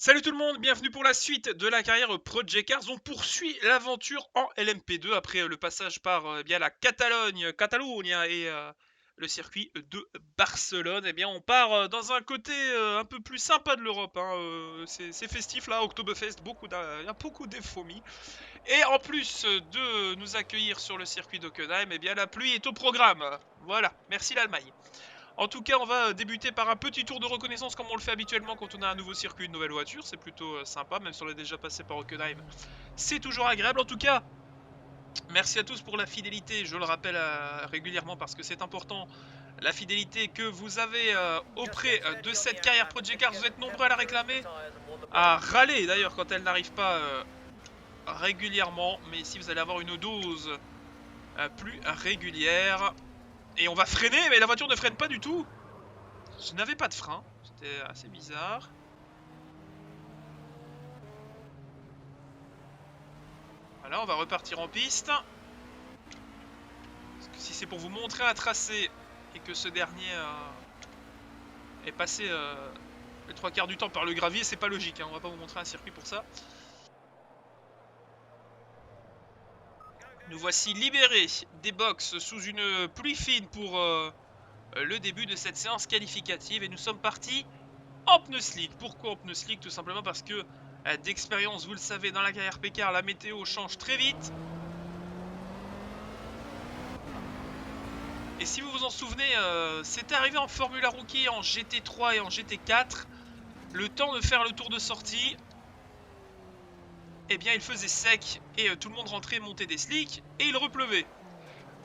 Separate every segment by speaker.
Speaker 1: Salut tout le monde, bienvenue pour la suite de la carrière Project Cars. On poursuit l'aventure en LMP2 après le passage par bien la Catalogne et le circuit de Barcelone. Eh bien, on part dans un côté un peu plus sympa de l'Europe, hein. C'est festif là, Oktoberfest, il y a beaucoup d'euphorie. Et en plus de nous accueillir sur le circuit d'Hockenheim, eh bien la pluie est au programme. Voilà, merci l'Allemagne. En tout cas, on va débuter par un petit tour de reconnaissance comme on le fait habituellement quand on a un nouveau circuit, une nouvelle voiture. C'est plutôt sympa, même si on est déjà passé par Hockenheim. C'est toujours agréable. En tout cas, merci à tous pour la fidélité. Je le rappelle régulièrement parce que c'est important. La fidélité que vous avez auprès de cette carrière Project Cars. Vous êtes nombreux à la réclamer, à râler d'ailleurs quand elle n'arrive pas régulièrement. Mais ici, vous allez avoir une dose plus régulière. Et on va freiner, mais la voiture ne freine pas du tout. Je n'avais pas de frein, c'était assez bizarre. Voilà, on va repartir en piste. Parce que si c'est pour vous montrer un tracé et que ce dernier est passé les 3/4 du temps par le gravier, c'est pas logique, hein. On va pas vous montrer un circuit pour ça. Nous voici libérés des box sous une pluie fine pour le début de cette séance qualificative. Et nous sommes partis en pneus slick. Pourquoi en pneus slick? Tout simplement parce que d'expérience, vous le savez, dans la carrière Pécard, la météo change très vite. Et si vous vous en souvenez, c'était arrivé en Formula Rookie, en GT3 et en GT4. Le temps de faire le tour de sortie, eh bien il faisait sec et tout le monde rentrait et montait des slicks et il repleuvait.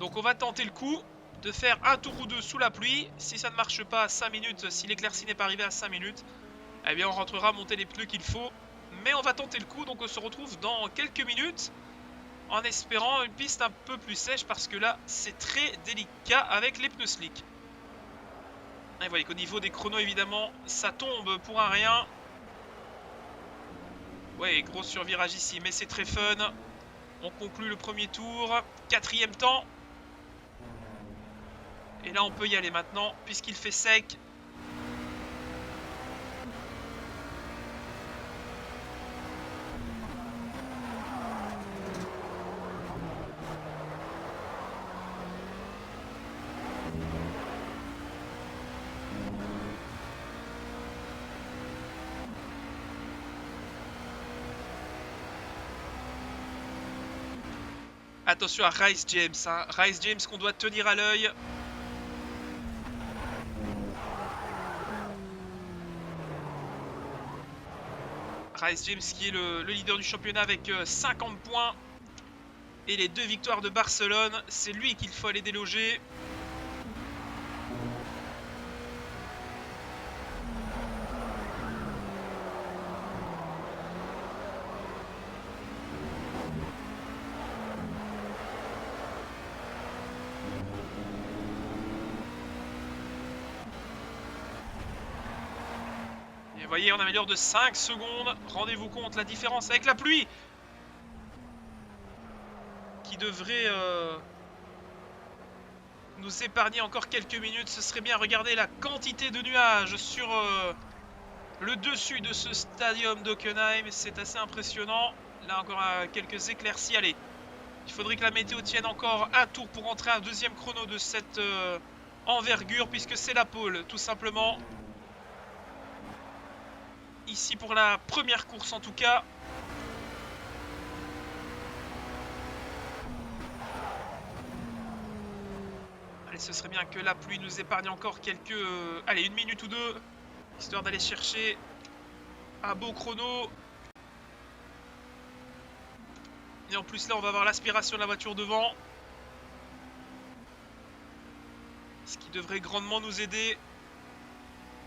Speaker 1: Donc on va tenter le coup de faire un tour ou deux sous la pluie. Si ça ne marche pas à 5 minutes, si l'éclaircie n'est pas arrivée à 5 minutes, eh bien on rentrera monter les pneus qu'il faut. Mais on va tenter le coup, donc on se retrouve dans quelques minutes en espérant une piste un peu plus sèche parce que là c'est très délicat avec les pneus slick. Et vous voyez qu'au niveau des chronos évidemment ça tombe pour un rien. Ouais, gros survirage ici, mais c'est très fun. On conclut le premier tour, 4e temps. Et là on peut y aller maintenant puisqu'il fait sec. Attention à Rice James, hein. Rice James qu'on doit tenir à l'œil. Rice James qui est le leader du championnat avec 50 points. Et les 2 victoires de Barcelone, c'est lui qu'il faut aller déloger. Et vous voyez, on améliore de 5 secondes. Rendez-vous compte la différence avec la pluie qui devrait nous épargner encore quelques minutes. Ce serait bien. Regardez la quantité de nuages sur le dessus de ce stadium d'Hockenheim. C'est assez impressionnant. Là encore quelques éclaircies. Allez, il faudrait que la météo tienne encore un tour pour entrer un deuxième chrono de cette envergure, puisque c'est la pole tout simplement. Ici pour la première course en tout cas. Allez, ce serait bien que la pluie nous épargne encore quelques... allez, 1 minute ou 2, histoire d'aller chercher un beau chrono. Et en plus là, on va avoir l'aspiration de la voiture devant. Ce qui devrait grandement nous aider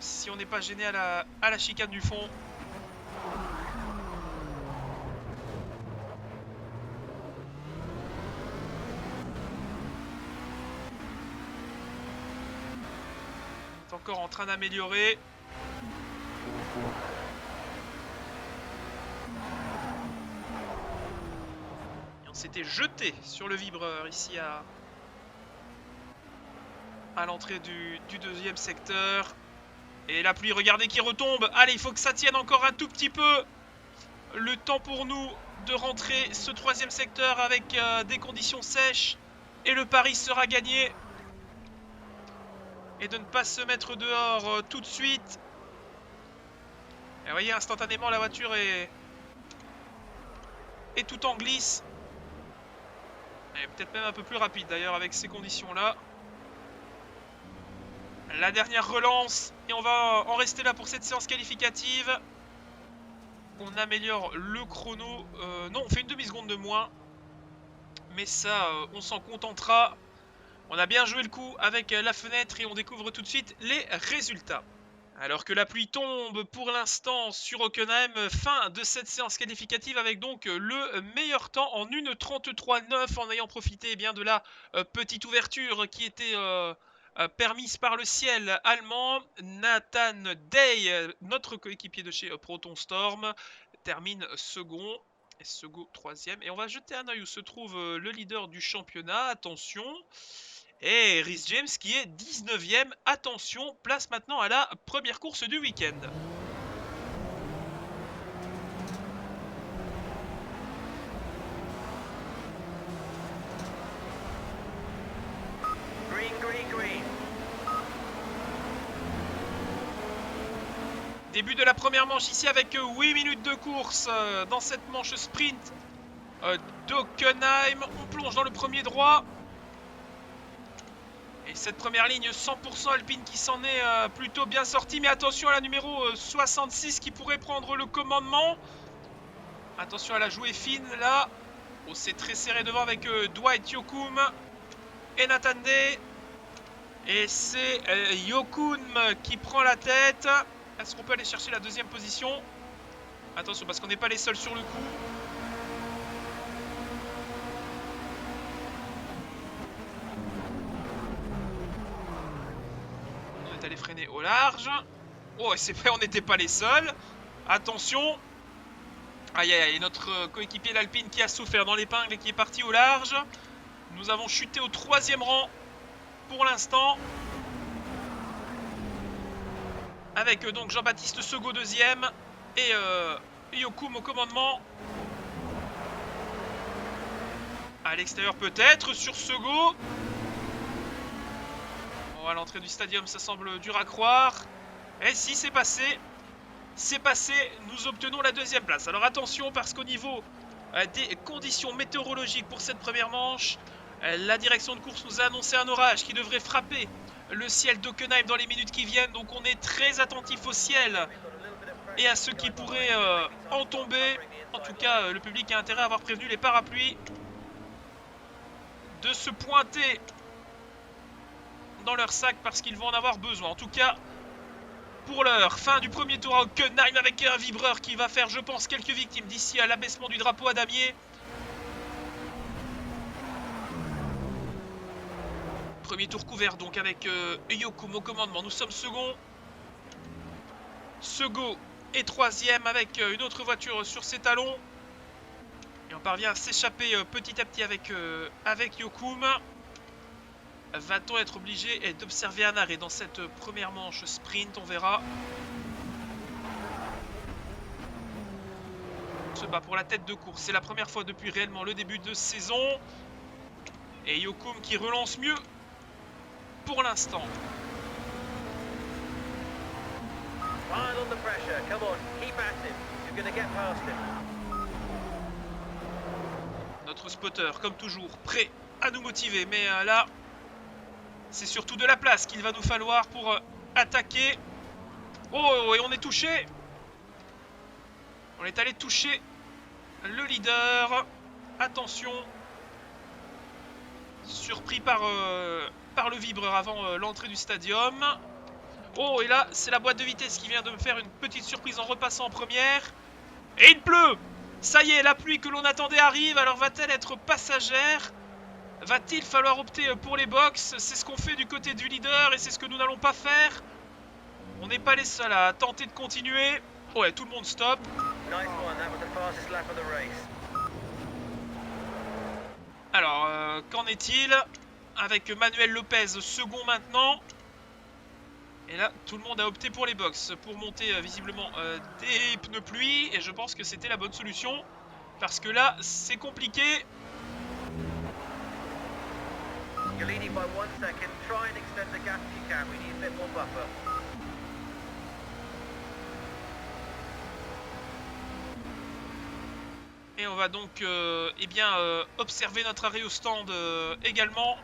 Speaker 1: si on n'est pas gêné à la chicane du fond. On est encore en train d'améliorer. Et on s'était jeté sur le vibreur ici à l'entrée du deuxième secteur. Et la pluie, regardez qui retombe. Allez, il faut que ça tienne encore un tout petit peu. Le temps pour nous de rentrer ce troisième secteur avec des conditions sèches. Et le pari sera gagné. Et de ne pas se mettre dehors tout de suite. Et vous voyez, instantanément, la voiture est tout en glisse. Et peut-être même un peu plus rapide d'ailleurs avec ces conditions-là. La dernière relance. Et on va en rester là pour cette séance qualificative. On améliore le chrono. Non, on fait une demi-seconde de moins. Mais ça, on s'en contentera. On a bien joué le coup avec la fenêtre et on découvre tout de suite les résultats. Alors que la pluie tombe pour l'instant sur Hockenheim, fin de cette séance qualificative avec donc le meilleur temps en 1:33.9 en ayant profité bien de la petite ouverture qui était permise par le ciel allemand. Nathan Day, notre coéquipier de chez Proton Storm, termine second. Et Sego troisième. Et on va jeter un œil où se trouve le leader du championnat. Attention. Et Rhys James qui est 19ème. Attention, place maintenant à la première course du week-end. Début de la première manche ici avec 8 minutes de course dans cette manche sprint d'Hockenheim. On plonge dans le premier droit. Et cette première ligne 100% alpine qui s'en est plutôt bien sortie. Mais attention à la numéro 66 qui pourrait prendre le commandement. Attention à la jouée fine là. Oh, c'est très serré devant avec Dwight Yokum et Nathan Day. Et c'est Yokum qui prend la tête. Est-ce qu'on peut aller chercher la deuxième position? Attention parce qu'on n'est pas les seuls sur le coup. On est allé freiner au large. Oh, c'est vrai, on n'était pas les seuls. Attention. Aïe aïe aïe, notre coéquipier l'Alpine qui a souffert dans l'épingle et qui est parti au large. Nous avons chuté au 3e rang pour l'instant. Avec donc Jean-Baptiste Sego 2e et Yokum au commandement. À l'extérieur peut-être sur Sego. Bon, à l'entrée du stadium ça semble dur à croire. Et si c'est passé. C'est passé, nous obtenons la 2e place. Alors attention parce qu'au niveau des conditions météorologiques pour cette première manche, la direction de course nous a annoncé un orage qui devrait frapper le ciel d'Hockenheim dans les minutes qui viennent. Donc on est très attentif au ciel et à ce qui pourrait en tomber. En tout cas, le public a intérêt à avoir prévenu les parapluies de se pointer dans leur sac parce qu'ils vont en avoir besoin. En tout cas, pour l'heure, fin du premier tour à Hockenheim avec un vibreur qui va faire, je pense, quelques victimes d'ici à l'abaissement du drapeau à damier. Premier tour couvert donc avec Yokum au commandement. Nous sommes second. Sego est 3e avec une autre voiture sur ses talons. Et on parvient à s'échapper petit à petit avec Yokum. Va-t-on être obligé d'observer un arrêt dans cette première manche sprint? On verra. On se bat pour la tête de course. C'est la première fois depuis réellement le début de saison. Et Yokum qui relance mieux pour l'instant. Notre spotter, comme toujours, prêt à nous motiver. Mais là... c'est surtout de la place qu'il va nous falloir pour attaquer. Oh, et on est touché. On est allé toucher le leader. Attention. Surpris par le vibreur avant l'entrée du stadium. Oh, et là, c'est la boîte de vitesse qui vient de me faire une petite surprise en repassant en première. Et il pleut. Ça y est, la pluie que l'on attendait arrive. Alors va-t-elle être passagère ? Va-t-il falloir opter pour les box? C'est ce qu'on fait du côté du leader et c'est ce que nous n'allons pas faire. On n'est pas les seuls à tenter de continuer. Ouais, tout le monde stop. Alors, qu'en est-il avec Manuel Lopez second maintenant? Et là, tout le monde a opté pour les box, pour monter visiblement des pneus pluie. Et je pense que c'était la bonne solution. Parce que là, c'est compliqué.
Speaker 2: You're leading by 1 second. Try and extend the gap if you can. We need a bit more buffer.
Speaker 1: Et on va donc observer notre arrêt au stand également.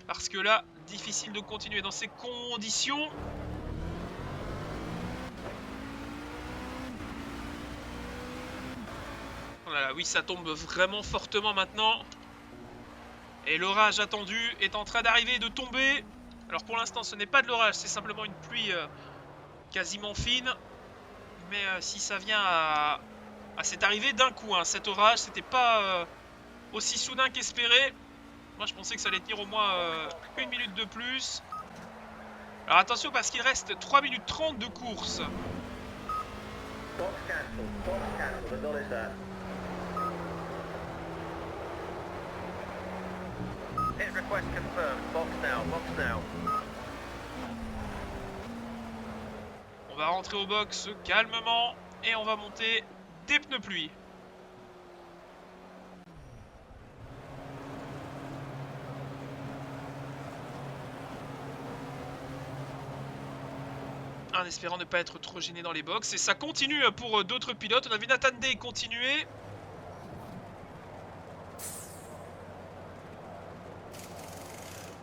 Speaker 1: Parce que là, difficile de continuer dans ces conditions. Voilà, oui, ça tombe vraiment fortement maintenant. Et l'orage attendu est en train d'arriver et de tomber. Alors pour l'instant, ce n'est pas de l'orage, c'est simplement une pluie quasiment fine. Mais si ça vient à cette arrivée d'un coup, hein, cet orage, c'était pas aussi soudain qu'espéré. Moi, je pensais que ça allait tenir au moins 1 minute de plus. Alors attention, parce qu'il reste 3 minutes 30 de course.
Speaker 2: Box cancelled, acknowledge that. Hit request confirmed. Box now.
Speaker 1: On va rentrer au box calmement et on va monter des pneus pluie. En espérant ne pas être trop gêné dans les box. Et ça continue pour d'autres pilotes. On a vu Nathan Day continuer.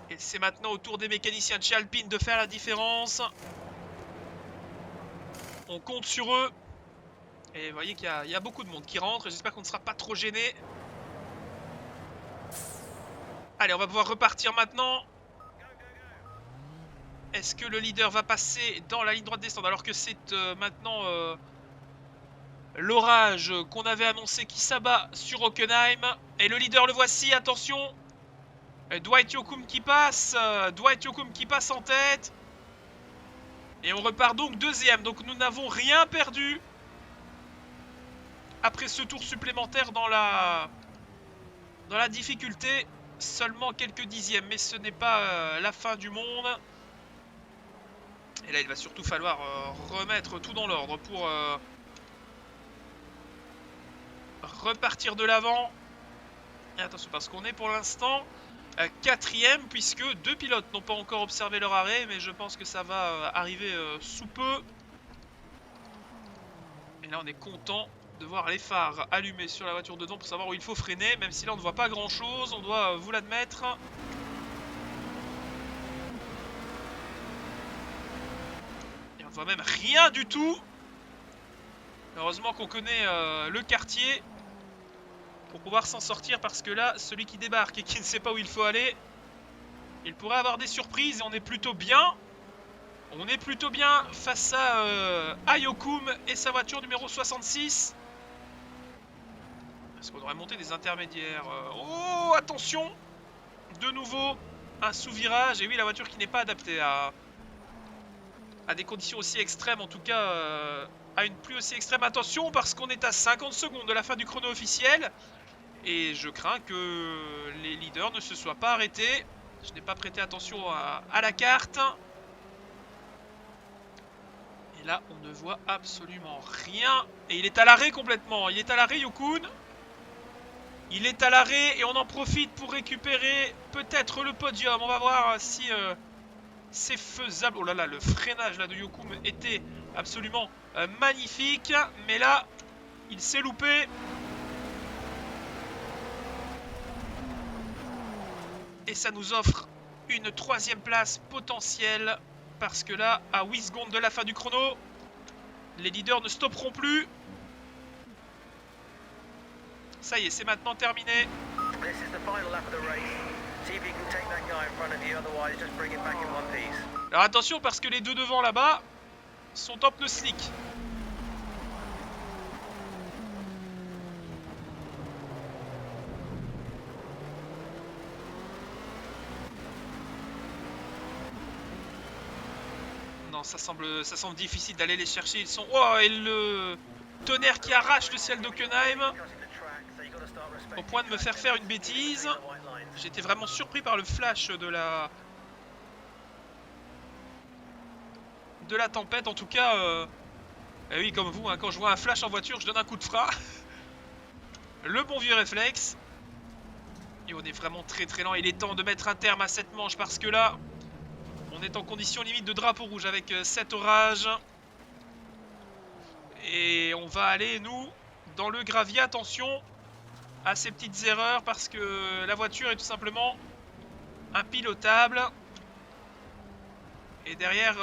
Speaker 1: Et c'est maintenant au tour des mécaniciens de chez Alpine de faire la différence. On compte sur eux. Et vous voyez qu'il y a beaucoup de monde qui rentre. J'espère qu'on ne sera pas trop gêné. Allez, on va pouvoir repartir maintenant. Est-ce que le leader va passer dans la ligne droite des stands alors que c'est maintenant l'orage qu'on avait annoncé qui s'abat sur Hockenheim. Et le leader, le voici, attention. Dwight Yoakam qui passe. Dwight Yoakam qui passe en tête. Et on repart donc deuxième. Donc nous n'avons rien perdu. Après ce tour supplémentaire dans la difficulté. Seulement quelques dixièmes. Mais ce n'est pas la fin du monde. Et là, il va surtout falloir remettre tout dans l'ordre pour repartir de l'avant. Et attention, parce qu'on est pour l'instant quatrième, puisque deux pilotes n'ont pas encore observé leur arrêt, mais je pense que ça va arriver sous peu. Et là, on est content de voir les phares allumés sur la voiture dedans pour savoir où il faut freiner, même si là, on ne voit pas grand-chose, on doit vous l'admettre. On voit même rien du tout. Heureusement qu'on connaît le quartier pour pouvoir s'en sortir, parce que là, celui qui débarque et qui ne sait pas où il faut aller, il pourrait avoir des surprises. Et on est plutôt bien. On est plutôt bien face à Yoakam et sa voiture numéro 66. Est-ce qu'on aurait monté des intermédiaires? Oh, attention! De nouveau, un sous-virage. Et oui, la voiture qui n'est pas adaptée à des conditions aussi extrêmes, en tout cas à une pluie aussi extrême. Attention, parce qu'on est à 50 secondes de la fin du chrono officiel. Et je crains que les leaders ne se soient pas arrêtés. Je n'ai pas prêté attention à la carte. Et là, on ne voit absolument rien. Et il est à l'arrêt complètement. Il est à l'arrêt, Yoakam. Il est à l'arrêt et on en profite pour récupérer peut-être le podium. On va voir si c'est faisable. Oh là là, le freinage là de Yoakam était absolument magnifique. Mais là, il s'est loupé. Et ça nous offre une troisième place potentielle. Parce que là, à 8 secondes de la fin du chrono, les leaders ne stopperont plus. Ça y est, c'est maintenant terminé. Alors attention, parce que les deux devant là-bas sont en pneus slick. Non, ça semble difficile d'aller les chercher. Ils sont... Oh, et le tonnerre qui arrache le ciel d'Hockenheim. Au point de me faire une bêtise. J'étais vraiment surpris par le flash de de la tempête. En tout cas, oui, comme vous, hein, quand je vois un flash en voiture, je donne un coup de frein. Le bon vieux réflexe. Et on est vraiment très lent. Il est temps de mettre un terme à cette manche parce que là, on est en condition limite de drapeau rouge avec cet orage. Et on va aller, nous, dans le gravier. Attention à ces petites erreurs parce que la voiture est tout simplement impilotable. Et derrière,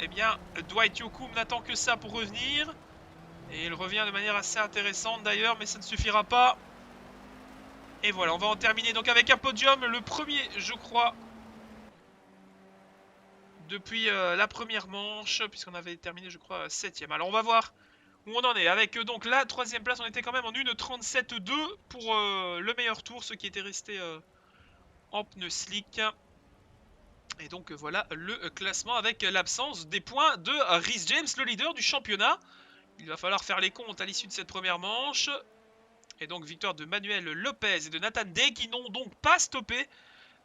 Speaker 1: eh bien, Dwight Yoakam n'attend que ça pour revenir. Et il revient de manière assez intéressante d'ailleurs, mais ça ne suffira pas. Et voilà, on va en terminer donc avec un podium, le premier, je crois, depuis la première manche, puisqu'on avait terminé, je crois, 7ème. Alors on va voir où on en est. Avec donc la 3ème place, on était quand même en 1:37.2 pour le meilleur tour, ce qui était resté en pneus slick. Et donc voilà le classement avec l'absence des points de Rhys James, le leader du championnat. Il va falloir faire les comptes à l'issue de cette première manche. Et donc victoire de Manuel Lopez et de Nathan Day qui n'ont donc pas stoppé.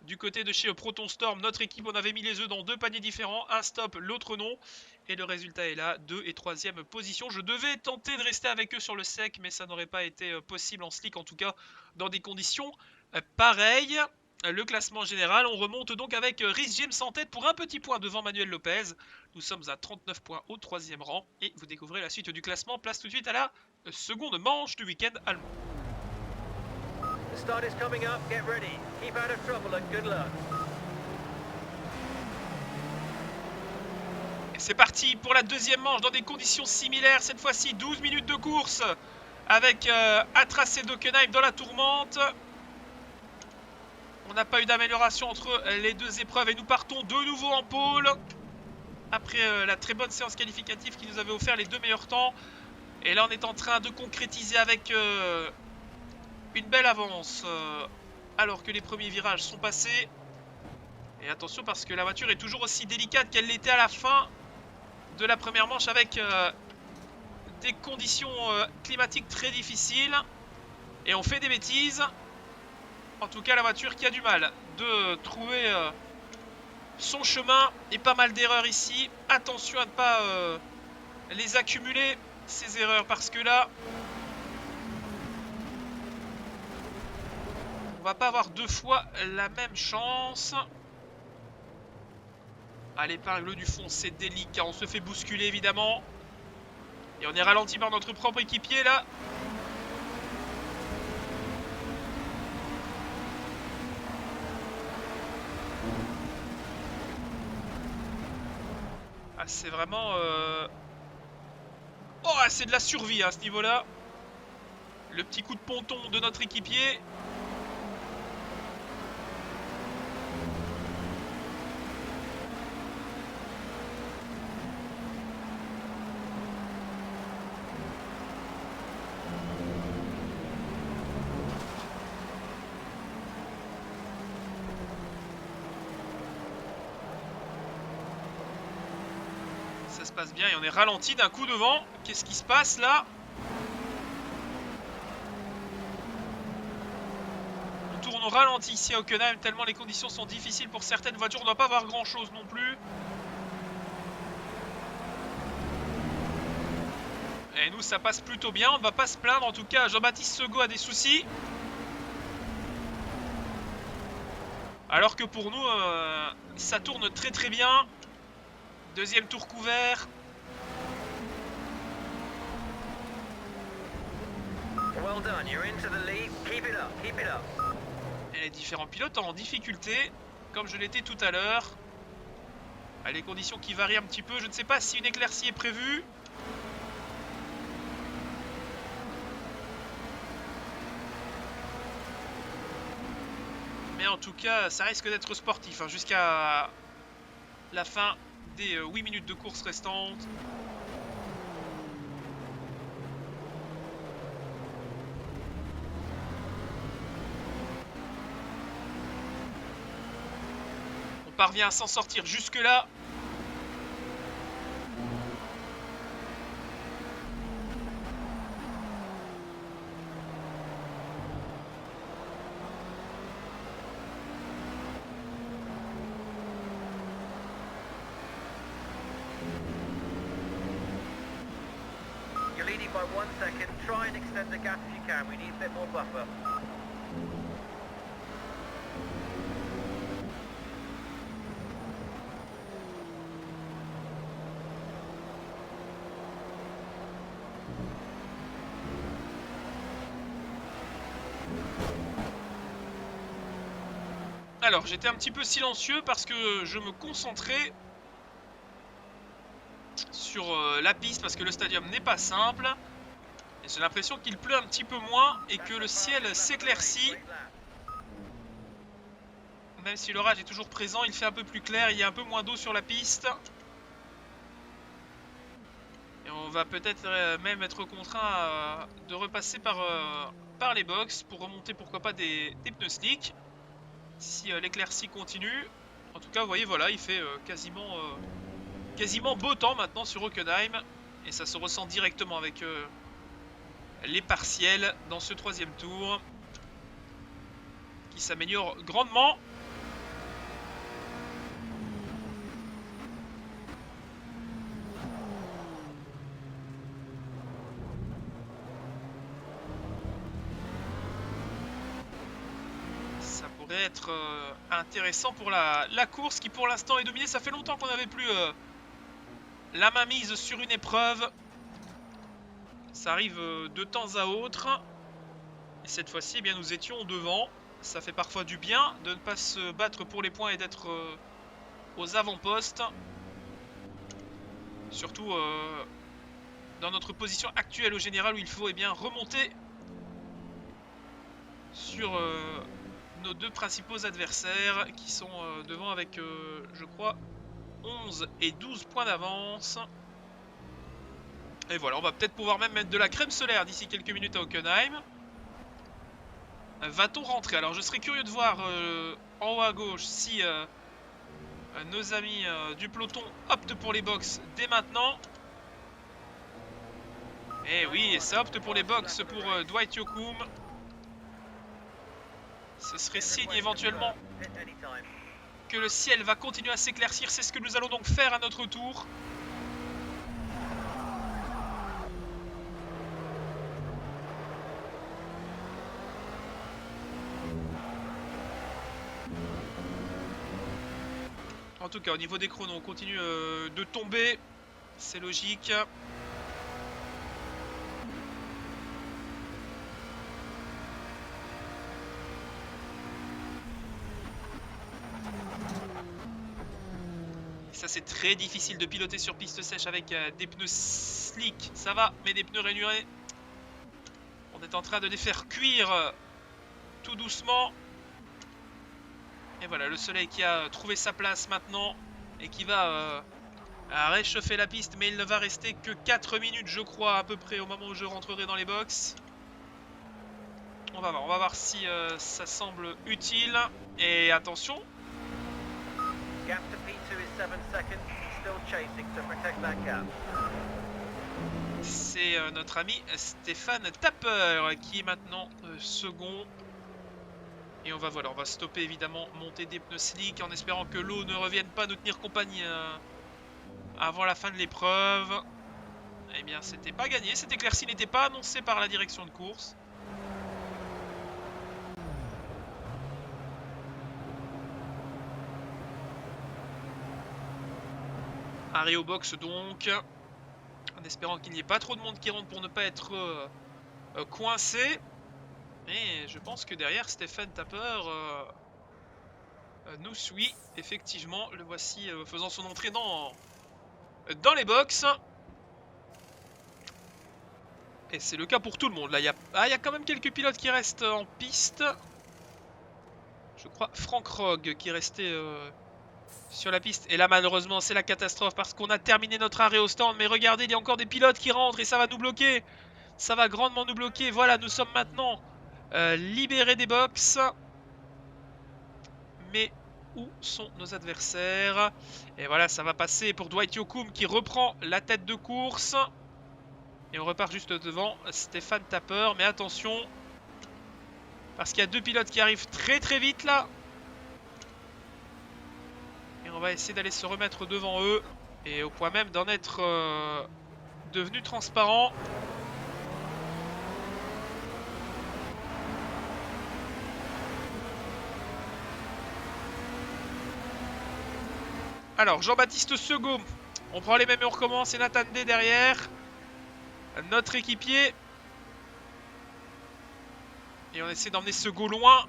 Speaker 1: Du côté de chez Proton Storm, notre équipe, on avait mis les œufs dans 2 paniers différents. Un stop, l'autre non. Et le résultat est là, 2 et 3ème position. Je devais tenter de rester avec eux sur le sec, mais ça n'aurait pas été possible en slick, en tout cas dans des conditions pareilles. Le classement général, on remonte donc avec Rhys James en tête pour un petit point devant Manuel Lopez. Nous sommes à 39 points au 3ème rang. Et vous découvrez la suite du classement. Place tout de suite à la seconde manche du week-end allemand.
Speaker 2: The start is coming up, get ready. Keep out of trouble and good luck.
Speaker 1: Et c'est parti pour la deuxième manche dans des conditions similaires. Cette fois-ci, 12 minutes de course avec un tracé d'Hockenheim dans la tourmente. On n'a pas eu d'amélioration entre les deux épreuves et nous partons de nouveau en pôle. Après la très bonne séance qualificative qui nous avait offert les 2 meilleurs temps. Et là, on est en train de concrétiser avec une belle avance alors que les premiers virages sont passés. Et attention parce que la voiture est toujours aussi délicate qu'elle l'était à la fin de la première manche avec des conditions climatiques très difficiles. Et on fait des bêtises. En tout cas, la voiture qui a du mal de trouver son chemin et pas mal d'erreurs ici. Attention à ne pas les accumuler, ces erreurs, parce que là, on va pas avoir 2 fois la même chance. À l'épingle du fond, c'est délicat. On se fait bousculer évidemment. Et on est ralenti par notre propre équipier là. Ah, c'est vraiment... Oh, c'est de la survie à ce niveau-là. Le petit coup de ponton de notre équipier. Ça se passe bien et on est ralenti d'un coup devant. Qu'est-ce qui se passe là? On tourne au ralenti ici à Hockenheim tellement les conditions sont difficiles pour certaines voitures. On ne doit pas avoir grand chose non plus. Et nous ça passe plutôt bien, on ne va pas se plaindre. En tout cas Jean-Baptiste Segaud a des soucis. Alors que pour nous ça tourne très bien. Deuxième tour couvert.
Speaker 2: Well done, you're into the lead. Keep it up, keep it up.
Speaker 1: Et les différents pilotes en difficulté, comme je l'étais tout à l'heure. Les conditions qui varient un petit peu. Je ne sais pas si une éclaircie est prévue. Mais en tout cas, ça risque d'être sportif hein, jusqu'à la fin des 8 minutes de course restantes. On parvient à s'en sortir jusque-là.
Speaker 2: by 1 second. Try and extend the gap if you can. We need a bit more buffer.
Speaker 1: Alors, j'étais un petit peu silencieux parce que je me concentrais sur la piste parce que le stadium n'est pas simple. Et j'ai l'impression qu'il pleut un petit peu moins et que le ciel s'éclaircit. Même si l'orage est toujours présent, il fait un peu plus clair, il y a un peu moins d'eau sur la piste. Et on va peut-être même être contraint de repasser par les box pour remonter pourquoi pas des pneus slick. Si l'éclaircie continue. En tout cas, vous voyez, voilà, il fait quasiment beau temps maintenant sur Hockenheim. Et ça se ressent directement avec les partiels dans ce troisième tour. Qui s'améliore grandement. Être intéressant pour la course qui pour l'instant est dominée. Ça fait longtemps qu'on n'avait plus la main mise sur une épreuve. Ça arrive de temps à autre. Et cette fois-ci, eh bien, nous étions devant. Ça fait parfois du bien de ne pas se battre pour les points et d'être aux avant-postes. Surtout dans notre position actuelle au général où il faut bien remonter sur nos deux principaux adversaires qui sont devant avec, je crois, 11 et 12 points d'avance. Et voilà, on va peut-être pouvoir même mettre de la crème solaire d'ici quelques minutes à Hockenheim. Va-t-on rentrer? Alors je serais curieux de voir en haut à gauche si nos amis du peloton optent pour les box dès maintenant. Et oui, ça opte pour les box pour Dwight Yoakam. Ce serait signe éventuellement que le ciel va continuer à s'éclaircir. C'est ce que nous allons donc faire à notre tour. En tout cas, au niveau des chronos, on continue de tomber. C'est logique. Ça, c'est très difficile de piloter sur piste sèche avec des pneus slick. Ça va, mais des pneus rainurés. On est en train de les faire cuire tout doucement. Et voilà, le soleil qui a trouvé sa place maintenant et qui va réchauffer la piste. Mais il ne va rester que 4 minutes, je crois, à peu près au moment où je rentrerai dans les box. On va voir si ça semble utile. Et attention.
Speaker 2: Gap to P2 is 7 seconds. He's still chasing, so protect that gap.
Speaker 1: C'est notre ami Stéphane Tapper qui est maintenant second. Et on va stopper évidemment, monter des pneus slick en espérant que l'eau ne revienne pas nous tenir compagnie avant la fin de l'épreuve. Eh bien, c'était pas gagné. Cette éclaircie n'était pas annoncée par la direction de course. Arrêt au box donc, en espérant qu'il n'y ait pas trop de monde qui rentre pour ne pas être coincé. Et je pense que derrière Stéphane Tapper nous suit. Effectivement, le voici faisant son entrée dans les box. Et c'est le cas pour tout le monde. Là, il y a quand même quelques pilotes qui restent en piste. Je crois Frank Rogue qui est resté sur la piste. Et là, malheureusement, c'est la catastrophe parce qu'on a terminé notre arrêt au stand. Mais regardez, il y a encore des pilotes qui rentrent et ça va nous bloquer. Ça va grandement nous bloquer. Voilà, nous sommes maintenant libérés des box. Mais où sont nos adversaires? Et voilà, ça va passer pour Dwight Yoakam qui reprend la tête de course. Et on repart juste devant Stéphane Tapper. Mais attention, parce qu'il y a deux pilotes qui arrivent très très vite là. Et on va essayer d'aller se remettre devant eux. Et au point même d'en être devenu transparent. Alors, Jean-Baptiste Segaud. On prend les mêmes et on recommence. Et Nathan D derrière. Notre équipier. Et on essaie d'emmener Segaud loin.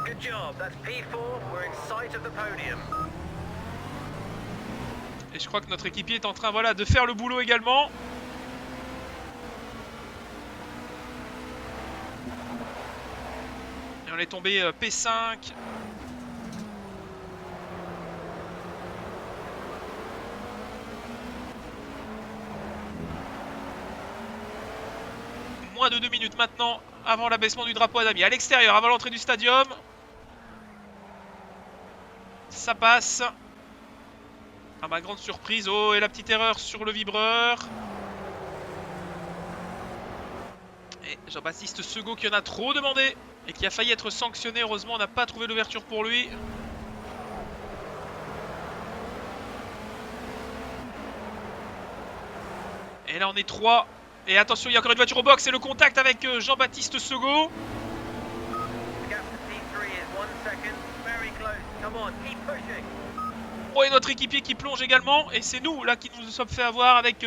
Speaker 2: Good job. That's P4. We're in sight of the podium.
Speaker 1: Et je crois que notre équipier est en train voilà, de faire le boulot également. Et on est tombé P5. Moins de 2 minutes maintenant avant l'abaissement du drapeau à damier. À l'extérieur, avant l'entrée du stadium. Ça passe. À ma grande surprise. Oh, et la petite erreur sur le vibreur. Et Jean-Baptiste Segaud qui en a trop demandé. Et qui a failli être sanctionné. Heureusement, on n'a pas trouvé l'ouverture pour lui. Et là, on est 3. Et attention, il y a encore une voiture au box. Et le contact avec Jean-Baptiste Segaud. Oh, et notre équipier qui plonge également. Et c'est nous là qui nous sommes fait avoir avec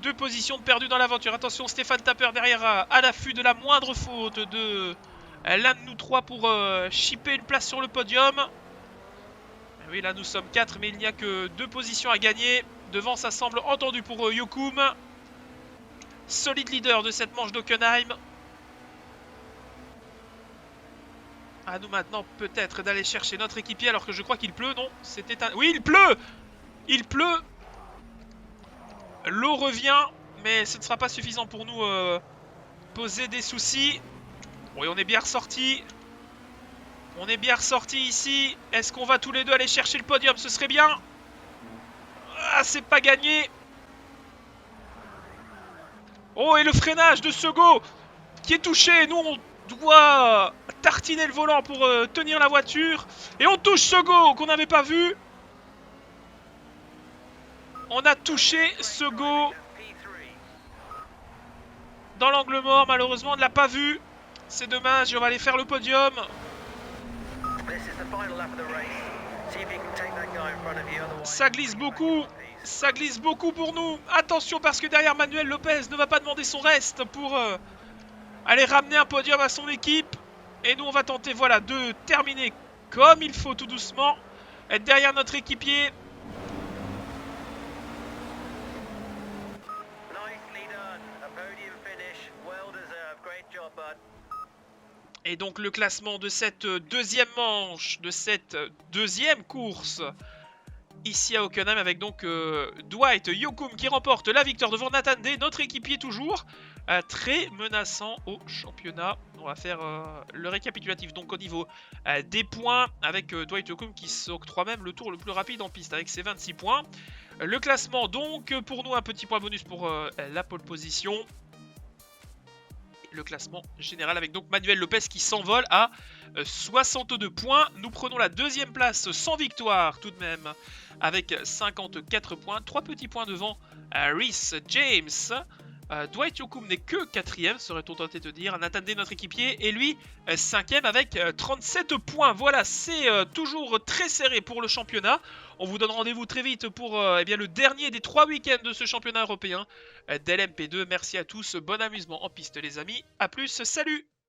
Speaker 1: 2 positions de perdues dans l'aventure. Attention, Stéphane Tapper derrière à l'affût de la moindre faute de l'un de nous 3 pour chipper une place sur le podium. Et oui, là nous sommes 4, mais il n'y a que 2 positions à gagner. Devant, ça semble entendu pour Yokoum. Solide leader de cette manche d'Hockenheim. À nous maintenant peut-être d'aller chercher notre équipier alors que je crois qu'il pleut, non? C'était un... Oui, il pleut! Il pleut! L'eau revient, mais ce ne sera pas suffisant pour nous poser des soucis. Oui, on est bien ressorti. On est bien ressorti ici. Est-ce qu'on va tous les deux aller chercher le podium? Ce serait bien. Ah, c'est pas gagné. Oh, et le freinage de Segaud qui est touché. Nous, on doit tartiner le volant pour tenir la voiture. Et on touche Segaud qu'on n'avait pas vu. On a touché Segaud dans l'angle mort. Malheureusement, on ne l'a pas vu. C'est dommage. On va aller faire le podium. Ça glisse beaucoup. Ça glisse beaucoup pour nous. Attention parce que derrière Manuel Lopez ne va pas demander son reste pour aller ramener un podium à son équipe. Et nous on va tenter voilà, de terminer comme il faut tout doucement. Être derrière notre équipier. Et donc le classement de cette deuxième manche, de cette deuxième course ici à Hockenheim avec donc Dwight Yokoum qui remporte la victoire devant Nathan Day, notre équipier toujours très menaçant au championnat. On va faire le récapitulatif donc au niveau des points avec Dwight Yokoum qui s'octroie même le tour le plus rapide en piste avec ses 26 points. Le classement donc pour nous un petit point bonus pour la pole position. Le classement général avec donc Manuel Lopez qui s'envole à 62 points. Nous prenons la deuxième place sans victoire tout de même avec 54 points. 3 petits points devant Rhys James. Dwight Yokoum n'est que 4ème, serait-on tenté de dire. Nathan Day, notre équipier, et lui 5ème avec 37 points. Voilà, c'est toujours très serré pour le championnat. On vous donne rendez-vous très vite pour eh bien, le dernier des 3 week-ends de ce championnat européen d'LMP2. Merci à tous, bon amusement en piste les amis. A plus, salut!